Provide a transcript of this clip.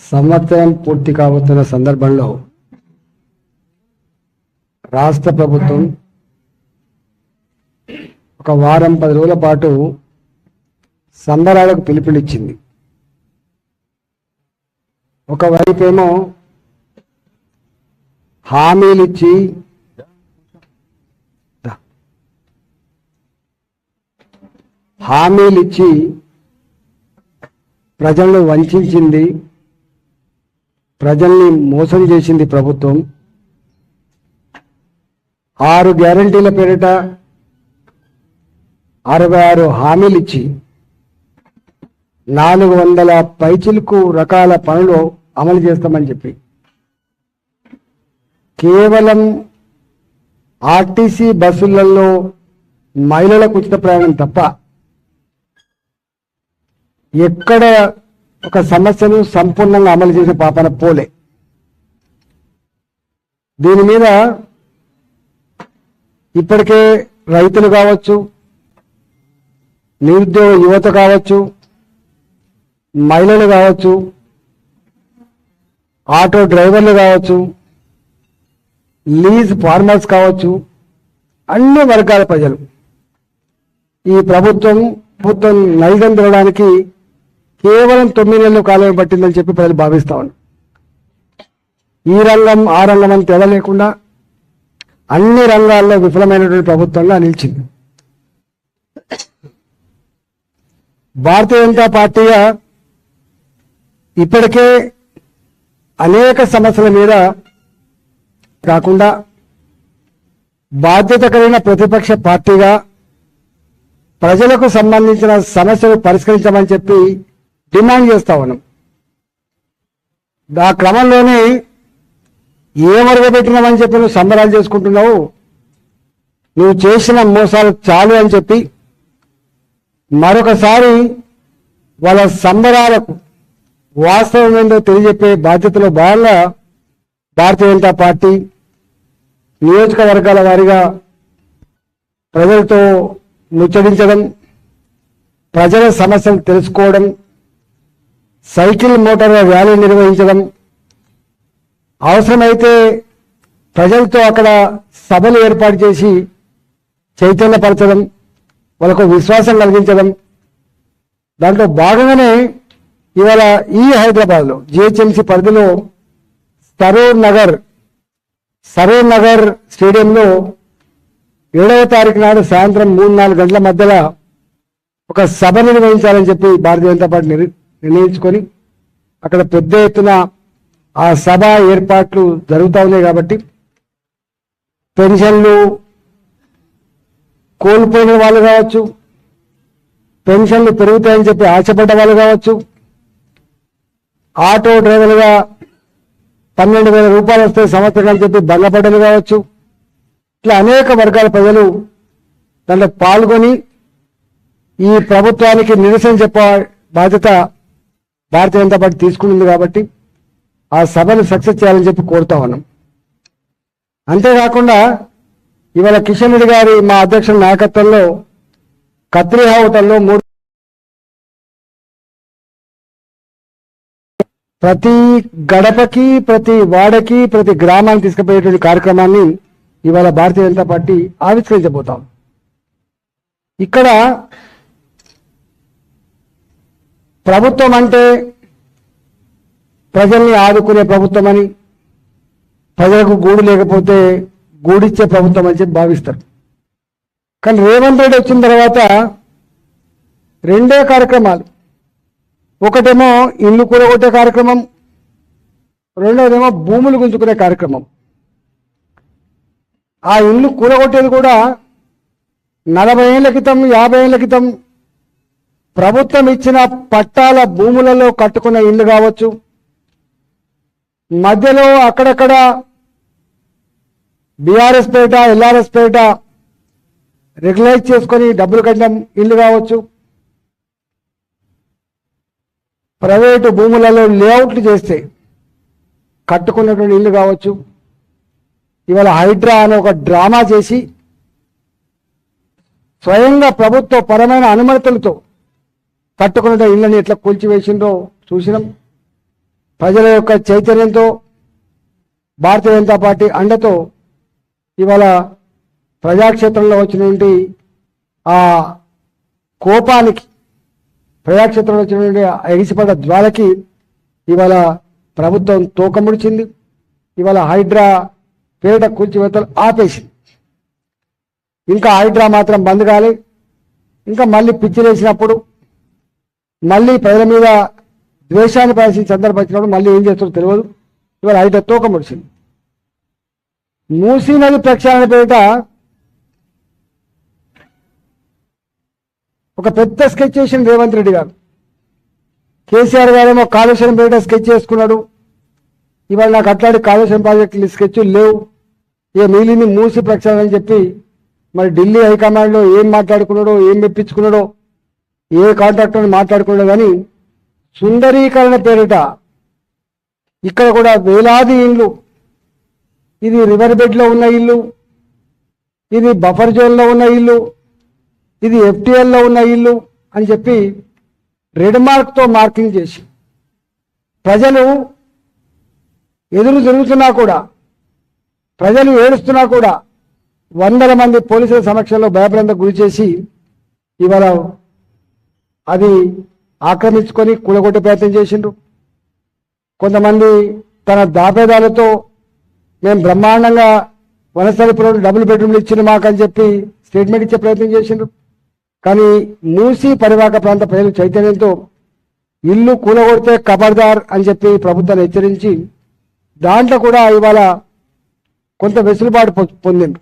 సంవత్సరం పూర్తి కాబోతున్న సందర్భంలో రాష్ట్ర ప్రభుత్వం ఒక వారం 10 రోజుల పాటు సంబరాలకు పిలుపునిచ్చింది. ఒకవైపేమో హామీలిచ్చి ప్రజలను వంచింది, ప్రజల్ని మోసం చేసింది ప్రభుత్వం. 6 గ్యారంటీల పేరిట 66 హామీలు ఇచ్చి 400 పైచిలకు రకాల పనులు అమలు చేస్తామని చెప్పి కేవలం ఆర్టీసీ బస్సులలో మహిళలకు ఉచిత ప్రయాణం తప్ప ఎక్కడ ఒక సమస్యను సంపూర్ణంగా అమలు చేసే పాపన పోలే. దీని మీద ఇప్పటికే రైతులు కావచ్చు, నిరుద్యోగ యువత కావచ్చు, మహిళలు కావచ్చు, ఆటో డ్రైవర్లు కావచ్చు, లీజ్ ఫార్మర్స్ కావచ్చు, అన్ని వర్గాల ప్రజలు ఈ ప్రభుత్వం నైజం తినడానికి కేవలం 9 నెలలు కాలం పట్టిందని చెప్పి ప్రజలు భావిస్తా ఉన్నారు. ఈ రంగం ఆ రంగం అని తేడా లేకుండా అన్ని రంగాల్లో విఫలమైనటువంటి ప్రభుత్వంగా నిలిచింది. భారతీయ జనతా పార్టీగా ఇప్పటికే అనేక సమస్యల మీద కాకుండా బాధ్యత కలిగిన ప్రతిపక్ష పార్టీగా ప్రజలకు సంబంధించిన సమస్యలు పరిష్కరించమని చెప్పి డిమాండ్ చేస్తా ఉన్నాం. ఆ క్రమంలోనే ఏమరగబెట్టినామని చెప్పి నువ్వు సంబరాలు చేసుకుంటున్నావు, నువ్వు చేసిన మోసాలు చాలు అని చెప్పి మరొకసారి వాళ్ళ సంబరాలకు వాస్తవం ఏందో తెలియజెప్పే బాధ్యతలో భాగంగా భారతీయ జనతా పార్టీ నియోజకవర్గాల వారీగా ప్రజలతో ముచ్చటించడం, ప్రజల సమస్యలు తెలుసుకోవడం, సైకిల్ మోటార్ ర్యాలీ నిర్వహించడం, అవసరమైతే ప్రజలతో అక్కడ సభలు ఏర్పాటు చేసి చైతన్యపరచడం, వాళ్ళకు విశ్వాసం కలిగించడం. దాంట్లో భాగంగానే ఇవాళ ఈ హైదరాబాద్లో జిహెచ్ఎంసీ పరిధిలో సరూర్ నగర్ స్టేడియంలో 7వ తారీఖు నాడు సాయంత్రం 3-4 గంటల మధ్యలో ఒక సభ నిర్వహించాలని చెప్పి భారతీయ జనతా పార్టీ నిర్ణయించుకొని అక్కడ పెద్ద ఎత్తున ఆ సభ ఏర్పాట్లు జరుగుతూ ఉన్నాయి. కాబట్టి పెన్షన్లు కోల్పోయిన వాళ్ళు కావచ్చు, పెన్షన్లు పెరుగుతాయని చెప్పి ఆశపడ్డ వాళ్ళు కావచ్చు, ఆటో డ్రైవర్లుగా 12,000 రూపాయలు వస్తే సంవత్సరం అని చెప్పి భంగపడ్డలు కావచ్చు, ఇట్లా అనేక వర్గాల ప్రజలు దాంట్లో పాల్గొని ఈ ప్రభుత్వానికి నిరసన చెప్పే బాధ్యత భారతీయ జనతా పార్టీ తీసుకుంటుంది. కాబట్టి ఆ సభను సక్సెస్ చేయాలని చెప్పి కోరుతా ఉన్నాం. అంతేకాకుండా ఇవాళ కిషన్ రెడ్డి గారి మా అధ్యక్షుల నాయకత్వంలో కత్రిహా హోటల్లో ప్రతి గడపకి, ప్రతి వాడకి, ప్రతి గ్రామానికి తీసుకుపోయేటువంటి కార్యక్రమాన్ని ఇవాళ భారతీయ జనతా పార్టీ ఆవిష్కరించబోతాం. ఇక్కడ ప్రభుత్వం అంటే ప్రజల్ని ఆదుకునే ప్రభుత్వం అని, ప్రజలకు గూడు లేకపోతే గూడిచ్చే ప్రభుత్వం అని చెప్పి భావిస్తారు. కానీ రేవంత్ రెడ్డి వచ్చిన తర్వాత 2 కార్యక్రమాలు. ఒకటేమో ఇల్లు కూలగొట్టే కార్యక్రమం, రెండవదేమో భూములు గుంజుకునే కార్యక్రమం. ఆ ఇల్లు కూలగొట్టేది కూడా 40 ఏళ్ల క్రితం, 50 ఏళ్ల క్రితం ప్రభుత్వం ఇచ్చిన పట్టాల భూములలో కట్టుకున్న ఇల్లు కావచ్చు, మధ్యలో అక్కడక్కడ బీఆర్ఎస్ పేట, ఎల్ఆర్ఎస్ పేట రెగ్యులైజ్ చేసుకొని డబ్బులు కట్టిన ఇల్లు కావచ్చు, ప్రైవేటు భూములలో లేఅవుట్లు చేస్తే కట్టుకున్నటువంటి ఇల్లు కావచ్చు. ఇవాళ హైడ్రా అని ఒక డ్రామా చేసి స్వయంగా ప్రభుత్వ పరమైన అనుమతులతో కట్టుకున్న ఇళ్ళని ఎట్లా కూల్చివేసిందో చూసినాం. ప్రజల యొక్క చైతన్యంతో భారతీయ జనతా పార్టీ అండతో ఇవాళ ప్రజాక్షేత్రంలో వచ్చినటువంటి ఆ కోపానికి, ప్రజాక్షేత్రంలో వచ్చినటువంటి ఎగిసిపడ్డ జ్వాలకి ఇవాళ ప్రభుత్వం తోకముడిచింది. ఇవాళ హైడ్రా పేరిట కూల్చివేతలు ఆపేసింది. ఇంకా హైడ్రా మాత్రం బంద్ కాలే. ఇంకా మళ్ళీ పిచ్చిలేసినప్పుడు, మళ్ళీ ప్రజల మీద ద్వేషాన్ని ప్రదర్శించిన సందర్భం వచ్చినప్పుడు మళ్ళీ ఏం చేస్తారో తెలియదు. ఇవాళ హైడ్రా తోకముడిచింది. మూసీ నది ప్రక్షాళన పేరిట ఒక పెద్ద స్కెచ్ చేసింది రేవంత్ రెడ్డి గారు. కేసీఆర్ గారేమో కాళేశ్వరం పేరిట స్కెచ్ చేసుకున్నాడు. ఇవాళ నాకు అట్లాంటి కాళేశ్వరం ప్రాజెక్టులు స్కెచ్లు లేవు. ఇక మిగిలింది మూసి ప్రక్షాళన అని చెప్పి మరి ఢిల్లీ హైకమాండ్లో ఏం మాట్లాడుకున్నాడో, ఏం మెప్పించుకున్నాడో, ఏ కాంట్రాక్టర్ని మాట్లాడుకున్నాడో కానీ సుందరీకరణ పేరిట ఇక్కడ కూడా వేలాది ఇండ్లు, ఇది రివర్ బెడ్లో ఉన్న ఇల్లు, ఇది బఫర్ జోన్లో ఉన్న ఇల్లు, ఇది ఎఫ్టీఎల్లో ఉన్న ఇల్లు అని చెప్పి రెడ్ మార్క్తో మార్కింగ్ చేసి ప్రజలు ఎదురు తిరుగుతున్నా కూడా, ప్రజలు ఏడుస్తున్నా కూడా వందల మంది పోలీసుల సమక్షంలో భయభ్రాంతకు గురి చేసి ఇవాళ అది ఆక్రమించుకొని కూలగొట్టే ప్రయత్నం చేసిండ్రు. కొంతమంది తన దాపేదాలతో మేము బ్రహ్మాండంగా వనస్థలిపురం డబుల్ బెడ్రూమ్లు ఇచ్చిన మాకని చెప్పి స్టేట్మెంట్ ఇచ్చే ప్రయత్నం చేసిండ్రు. కానీ మూసి పరివాహక ప్రాంత ప్రజలు చైతన్యంతో ఇల్లు కూలగొడితే ఖబర్దార్ అని చెప్పి ప్రభుత్వాన్ని హెచ్చరించి దాంట్లో కూడా ఇవాళ కొంత వెసులుబాటు పొందిండ్రు.